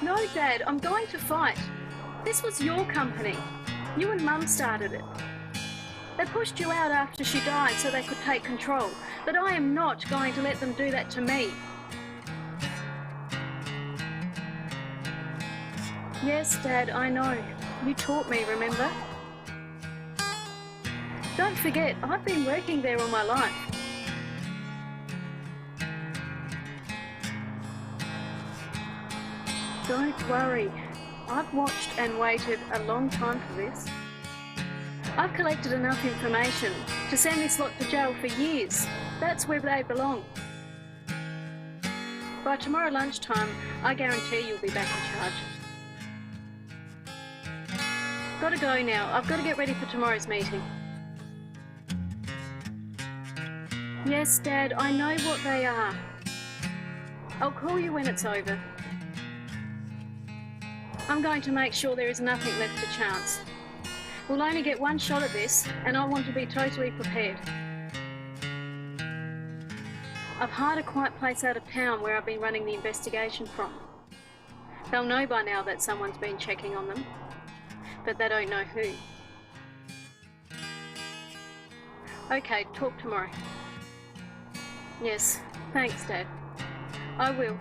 No, Dad, I'm going to fight. This was your company. You and Mum started it. They pushed you out after she died so they could take control, but I am not going to let them do that to me. Yes, Dad, I know. You taught me, remember? Don't forget, I've been working there all my life. Don't worry. I've watched and waited a long time for this. I've collected enough information to send this lot to jail for years. That's where they belong. By tomorrow lunchtime, I guarantee you'll be back in charge. Gotta go now. I've got to get ready for tomorrow's meeting. Yes, Dad, I know what they are. I'll call you when it's over. I'm going to make sure there is nothing left to chance. We'll only get one shot at this, and I want to be totally prepared. I've hired a quiet place out of town where I've been running the investigation from. They'll know by now that someone's been checking on them, but they don't know who. Okay, talk tomorrow. Yes, thanks, Dad. I will.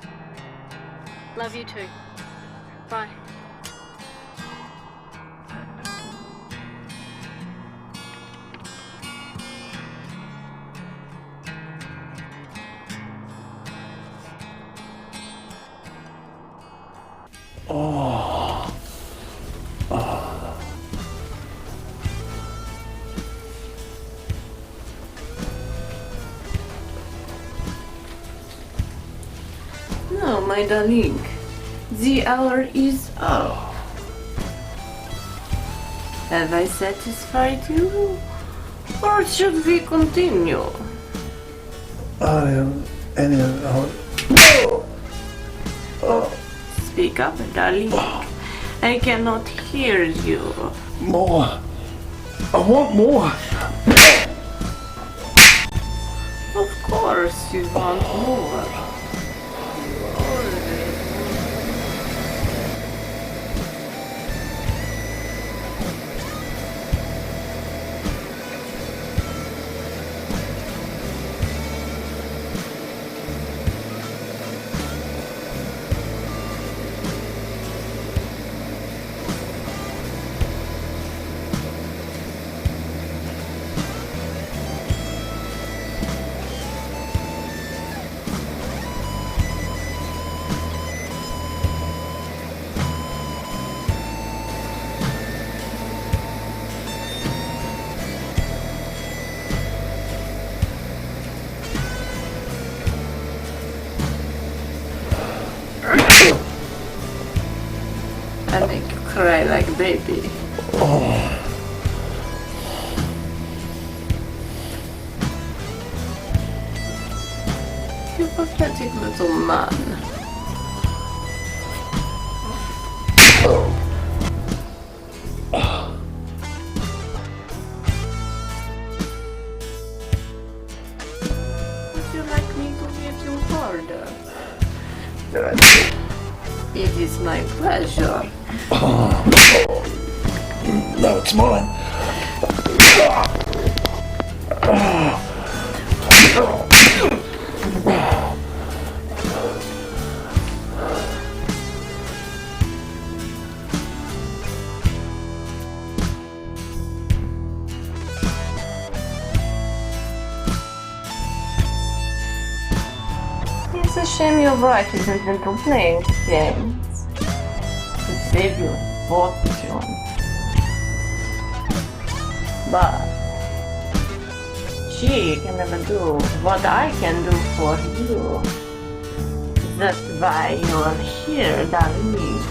Love you too. Bye. No, my darling, the hour is up. Have I satisfied you? Or should we continue? Speak up, darling. I cannot hear you. More. I want more. Of course you want more. I make you cry like a baby. You pathetic little man. Would you like me to get you harder? It is my pleasure. No, it's mine. It's a shame your wife isn't into playing games. To save you fortune. But she can never do what I can do for you. That's why you're here, darling.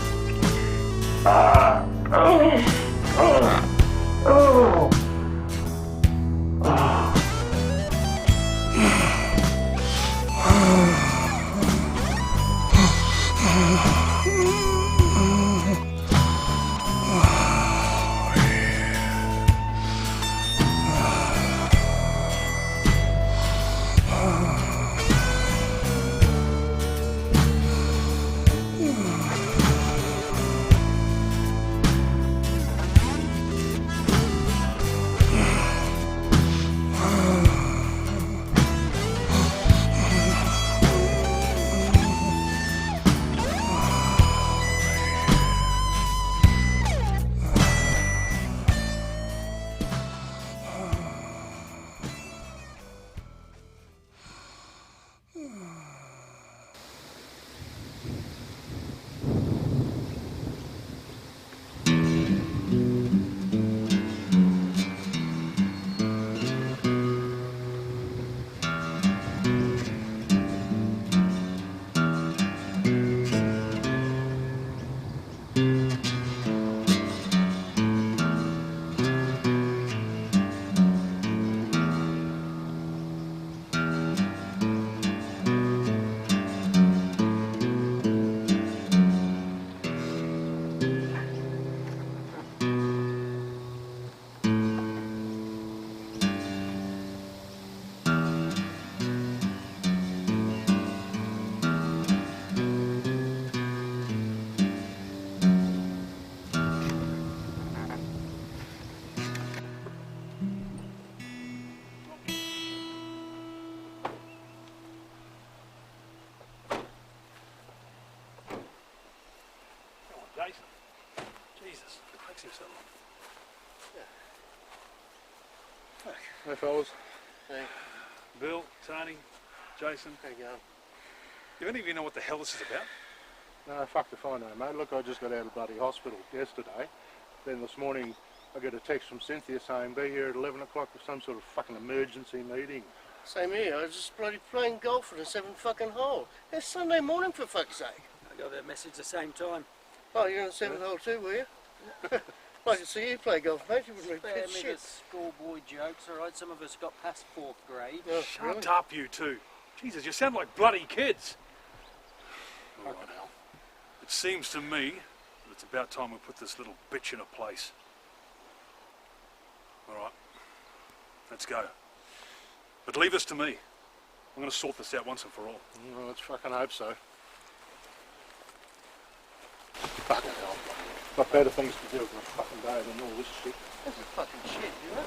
Jason. Jesus, it takes him so long. Hey fellas. Hey, Bill, Tony, Jason. how you going? Do any of you know what the hell this is about? No, fuck if I know, mate. Look, I just got out of bloody hospital yesterday. Then this morning I got a text from Cynthia saying be here at 11 o'clock for some sort of fucking emergency meeting. Same here. I was just bloody playing golf in a 7th fucking hole. It's Sunday morning, for fuck's sake. I got that message the same time. Oh, you're in the 7th hole too, were you? I could see you play golf, mate. You wouldn't Spare repeat me shit. the schoolboy jokes, alright? Some of us got past 4th grade. Oh, Shut really? up, you two. Jesus, you sound like bloody kids. Fucking hell. It seems to me that it's about time we put this little bitch in a place. Alright, let's go. But leave this to me. I'm going to sort this out once and for all. Well, let's fucking hope so. Fucking hell. Got better things to do with my fucking day than all this shit. This is fucking shit, you know?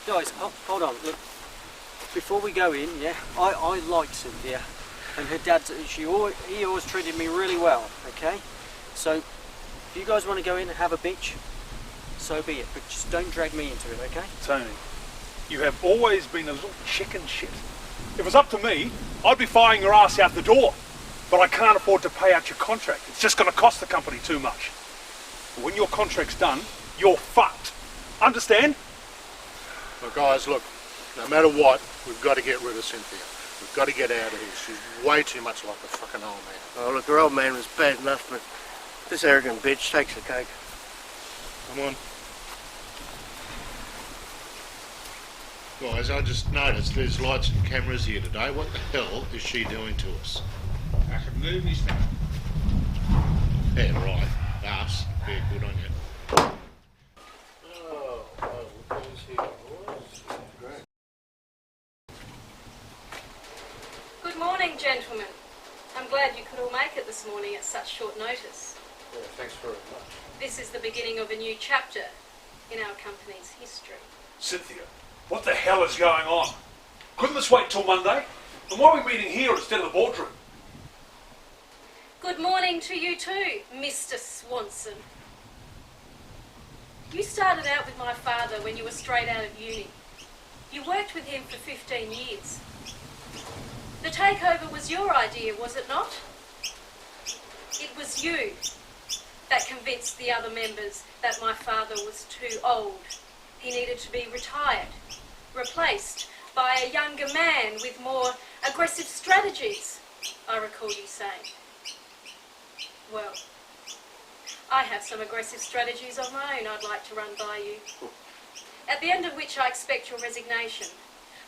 Guys, hold on. Look, before we go in, yeah, I like Cynthia, and her dad. He always treated me really well. Okay, so if you guys want to go in and have a bitch, so be it. But just don't drag me into it, okay? Tony, you have always been a little chicken shit. If it was up to me, I'd be firing your ass out the door. But I can't afford to pay out your contract. It's just going to cost the company too much. But when your contract's done, you're fucked. Understand? Well, guys, look, no matter what, we've got to get rid of Cynthia. We've got to get out of here. She's way too much like a fucking old man. Oh, look, her old man was bad enough, but this arrogant bitch takes the cake. Come on. Guys, I just noticed there's lights and cameras here today. What the hell is she doing to us? Fucking movies now. Yeah, right. Us. Yeah, good on you. Oh, look who's here, boys. Great. Good morning, gentlemen. I'm glad you could all make it this morning at such short notice. Yeah, thanks very much. This is the beginning of a new chapter in our company's history. Cynthia, what the hell is going on? Couldn't this wait till Monday? And why are we meeting here instead of the boardroom? Good morning to you too, Mr. Swanson. You started out with my father when you were straight out of uni. You worked with him for 15 years. The takeover was your idea, was it not? It was you that convinced the other members that my father was too old. He needed to be retired, replaced by a younger man with more aggressive strategies, I recall you saying. Well, I have some aggressive strategies of my own I'd like to run by you. At the end of which I expect your resignation,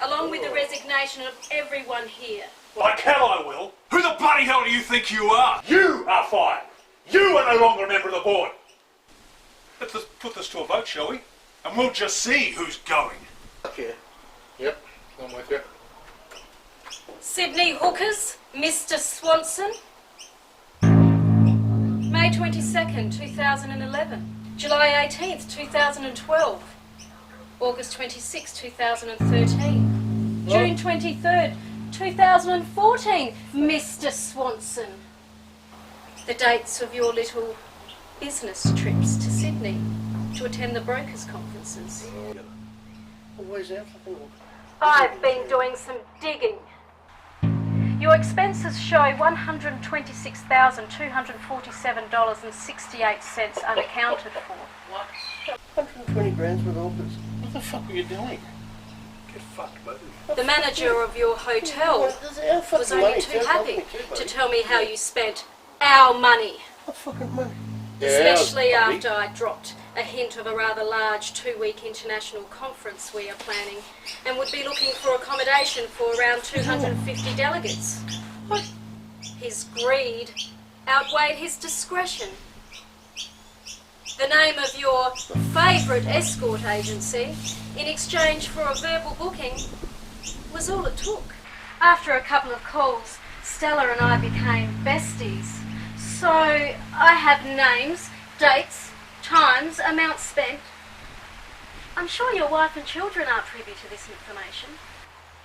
along with the resignation of everyone here. Like hell I will. Who the bloody hell do you think you are? You are fired. You are no longer a member of the board. Let's just put this to a vote, shall we? And we'll just see who's going. Fuck yeah. Yep, I'm with you. Sydney Hookers, Mr. Swanson. May 22nd, 2011. July 18th, 2012. August 26, 2013. June 23rd, 2014, Mr. Swanson. The dates of your little business trips to Sydney to attend the brokers' conferences. Always out fucking. I've been doing some digging. Your expenses show $126,247.68 unaccounted for. What? 120 grand's worth of offers. What the fuck were you doing? Get fucked, buddy. The manager of your hotel was only too happy to tell me how you spent our money. What fucking money? Especially after I dropped a hint of a rather large 2-week international conference we are planning and would be looking for accommodation for around 250 delegates. What? His greed outweighed his discretion. The name of your favourite escort agency, in exchange for a verbal booking, was all it took. After a couple of calls, Stella and I became besties. So I have names, dates, times, amounts spent. I'm sure your wife and children aren't privy to this information.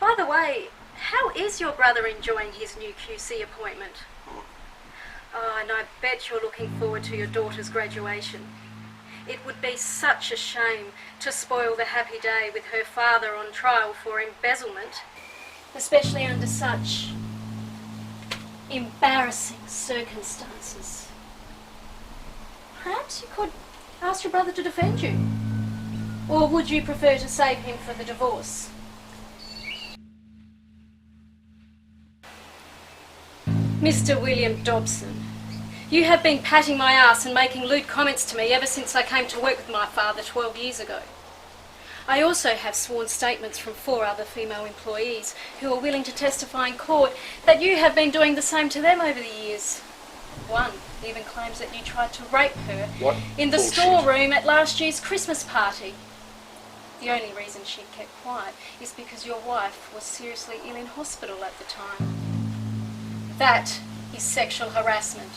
By the way, how is your brother enjoying his new QC appointment? Oh, and I bet you're looking forward to your daughter's graduation. It would be such a shame to spoil the happy day with her father on trial for embezzlement, especially under such embarrassing circumstances. Perhaps you could ask your brother to defend you. Or would you prefer to save him for the divorce? Mr. William Dobson, you have been patting my ass and making lewd comments to me ever since I came to work with my father 12 years ago. I also have sworn statements from 4 other female employees who are willing to testify in court that you have been doing the same to them over the years. One even claims that you tried to rape her in the storeroom at last year's Christmas party. The only reason she kept quiet is because your wife was seriously ill in hospital at the time. That is sexual harassment.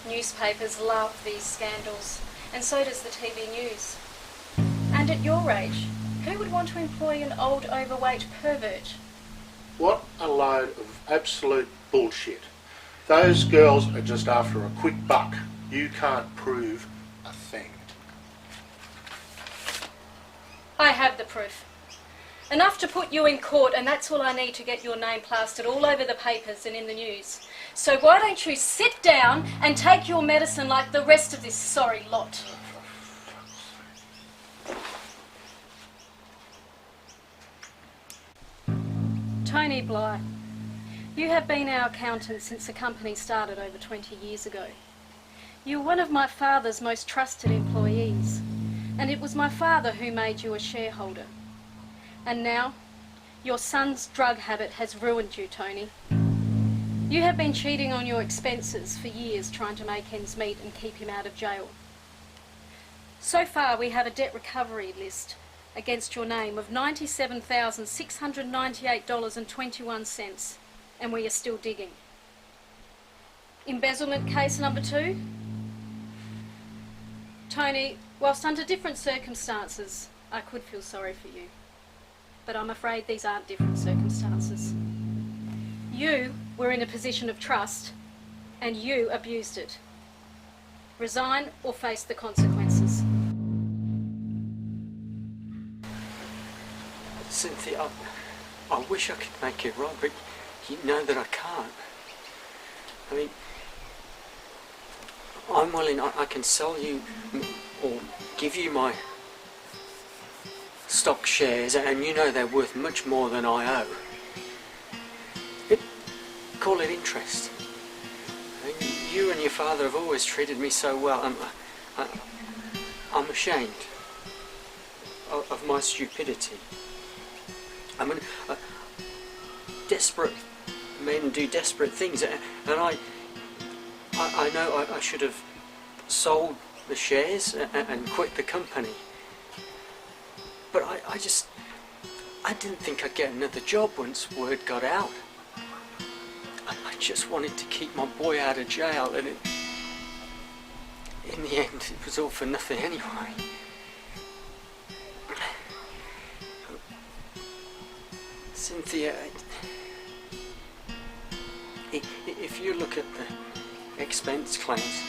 Newspapers love these scandals, and so does the TV news. And at your age, who would want to employ an old, overweight pervert? What a load of absolute bullshit. Those girls are just after a quick buck. You can't prove a thing. I have the proof. Enough to put you in court, and that's all I need to get your name plastered all over the papers and in the news. So why don't you sit down and take your medicine like the rest of this sorry lot? Tony Bly, you have been our accountant since the company started over 20 years ago. You were one of my father's most trusted employees, and it was my father who made you a shareholder. And now, your son's drug habit has ruined you, Tony. You have been cheating on your expenses for years, trying to make ends meet and keep him out of jail. So far, we have a debt recovery list against your name of $97,698.21, and we are still digging. Embezzlement case number 2? Tony, whilst under different circumstances, I could feel sorry for you. But I'm afraid these aren't different circumstances. You were in a position of trust, and you abused it. Resign or face the consequences. Cynthia, I wish I could make it right, but you know that I can't. I mean, I'm willing, I can sell you or give you my stock shares, and you know they're worth much more than I owe. Call it interest. I mean, you and your father have always treated me so well. I'm ashamed of my stupidity. I mean, desperate men do desperate things, and I know I should have sold the shares and quit the company. But I didn't think I'd get another job once word got out. I just wanted to keep my boy out of jail, and in the end it was all for nothing anyway. Cynthia, if you look at the expense claims,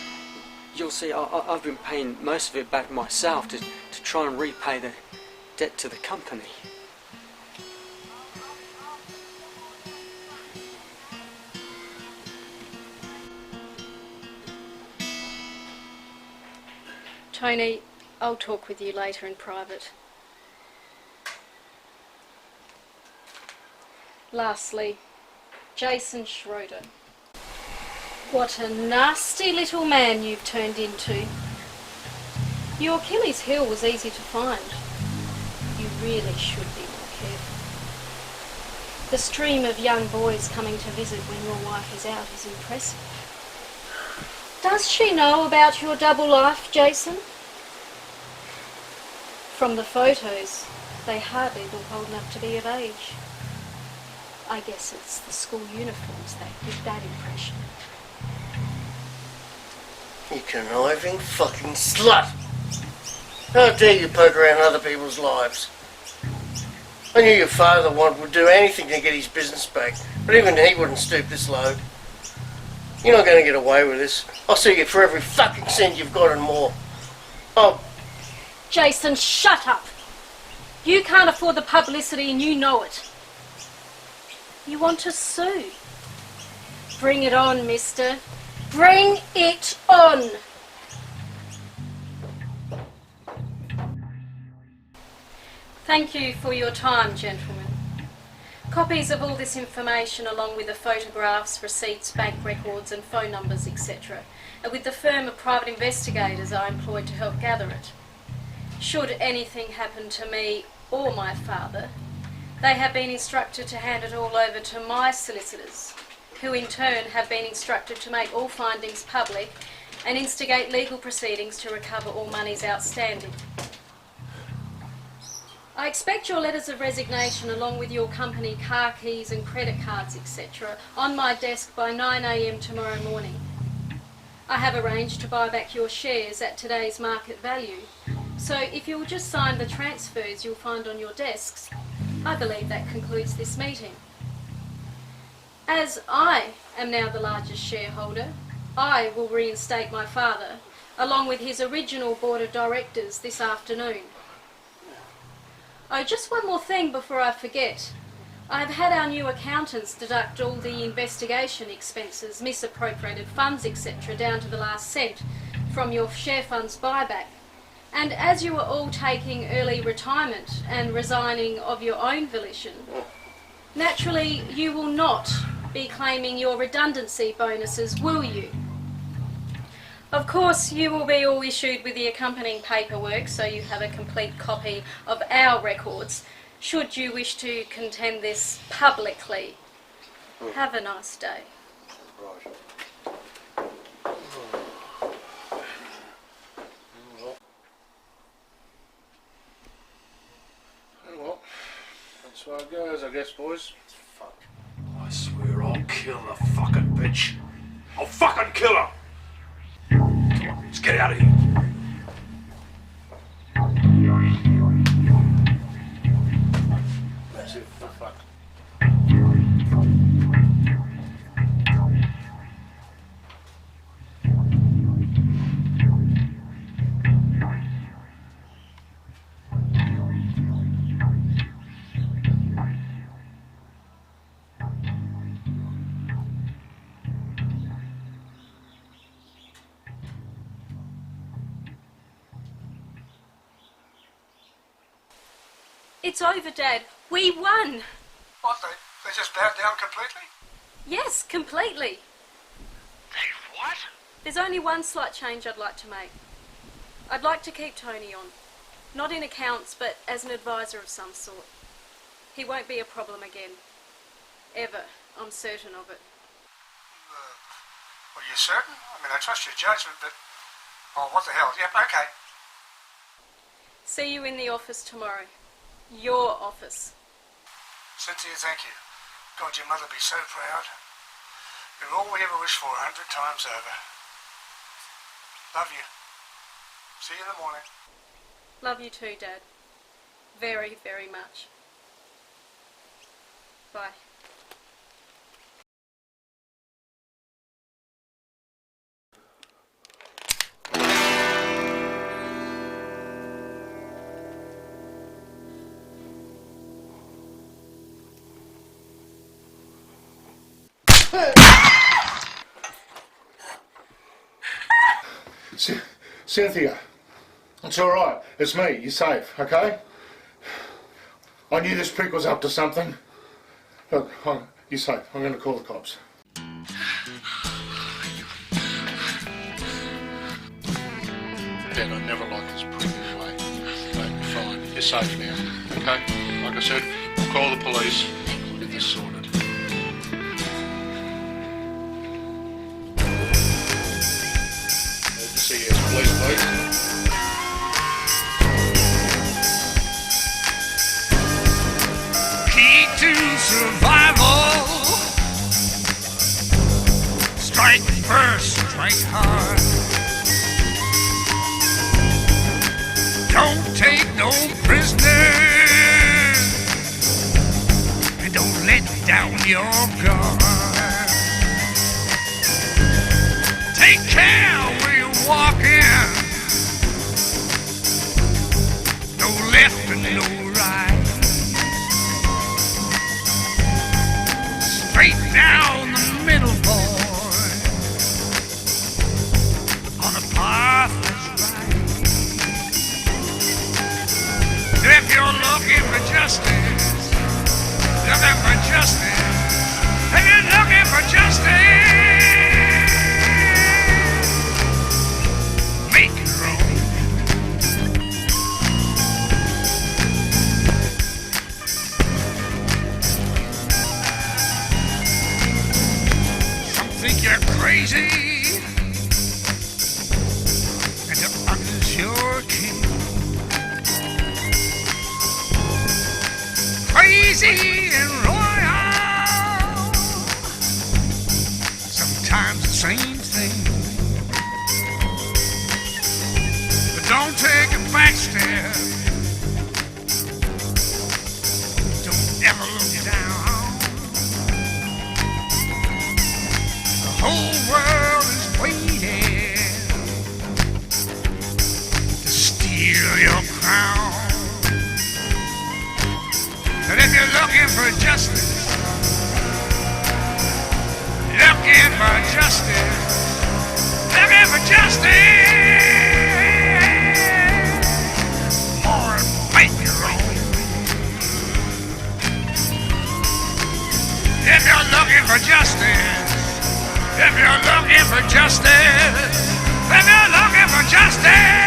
you'll see I've been paying most of it back myself to try and repay the debt to the company. Tony, I'll talk with you later in private. Lastly, Jason Schroeder. What a nasty little man you've turned into. Your Achilles heel was easy to find. You really should be more careful. The stream of young boys coming to visit when your wife is out is impressive. Does she know about your double life, Jason? From the photos, they hardly look old enough to be of age. I guess it's the school uniforms that give that impression. You conniving fucking slut! How dare you poke around other people's lives? I knew your father would do anything to get his business back, but even he wouldn't stoop this low. You're not going to get away with this. I'll sue you for every fucking cent you've got and more. Oh, Jason, shut up! You can't afford the publicity and you know it. You want to sue? Bring it on, mister. Bring it on! Thank you for your time, gentlemen. Copies of all this information, along with the photographs, receipts, bank records and phone numbers, etc., are with the firm of private investigators I employed to help gather it. Should anything happen to me or my father, they have been instructed to hand it all over to my solicitors, who in turn have been instructed to make all findings public and instigate legal proceedings to recover all monies outstanding. I expect your letters of resignation along with your company car keys and credit cards, etc., on my desk by 9 a.m. tomorrow morning. I have arranged to buy back your shares at today's market value, so if you'll just sign the transfers you'll find on your desks, I believe that concludes this meeting. As I am now the largest shareholder, I will reinstate my father, along with his original board of directors, this afternoon. Oh, just one more thing before I forget. I've had our new accountants deduct all the investigation expenses, misappropriated funds, etc., down to the last cent from your share funds buyback. And as you are all taking early retirement and resigning of your own volition, naturally you will not be claiming your redundancy bonuses, will you? Of course, you will be all issued with the accompanying paperwork, so you have a complete copy of our records, should you wish to contend this publicly. Have a nice day. Well, that's how it goes, I guess, boys. Fuck. I swear I'll kill the fucking bitch. I'll fucking kill her! Come on, let's get out of here. That's it, for fuck. It's over, Dad. We won! What, they just bowed down completely? Yes, completely. They what? There's only one slight change I'd like to make. I'd like to keep Tony on. Not in accounts, but as an advisor of some sort. He won't be a problem again. Ever. I'm certain of it. Well, you're certain? I mean, I trust your judgment, but... Oh, what the hell? Yep, okay. See you in the office tomorrow. Your office. Cynthia, thank you. God, your mother be so proud. You're all we ever wished for 100 times over. Love you. See you in the morning. Love you too, Dad. Very, very much. Bye. Cynthia, it's all right. It's me. You're safe, okay? I knew this prick was up to something. Look, you're safe. I'm going to call the cops. Dad, I never liked this prick anyway. Okay, you're fine. You're safe now, okay? Like I said, we'll call the police. We'll get this sorted. See you, police, please. Key to survival. Strike first, strike hard. Don't take no prisoners. down your guard. Take care where you're walking. No left and no right. Straight down the middle, boy. On a path that's right. If you're looking for justice, looking for justice, if you're looking for justice, make your own. Some think you're crazy, and the others you're king. Crazy and royal, sometimes the same thing. But don't take a back step, don't ever look down. The whole world is waiting to steal your crown. But if you're looking for justice, looking for justice, looking for justice, or make your own. If you're looking for justice, if you're looking for justice, if you're looking for justice,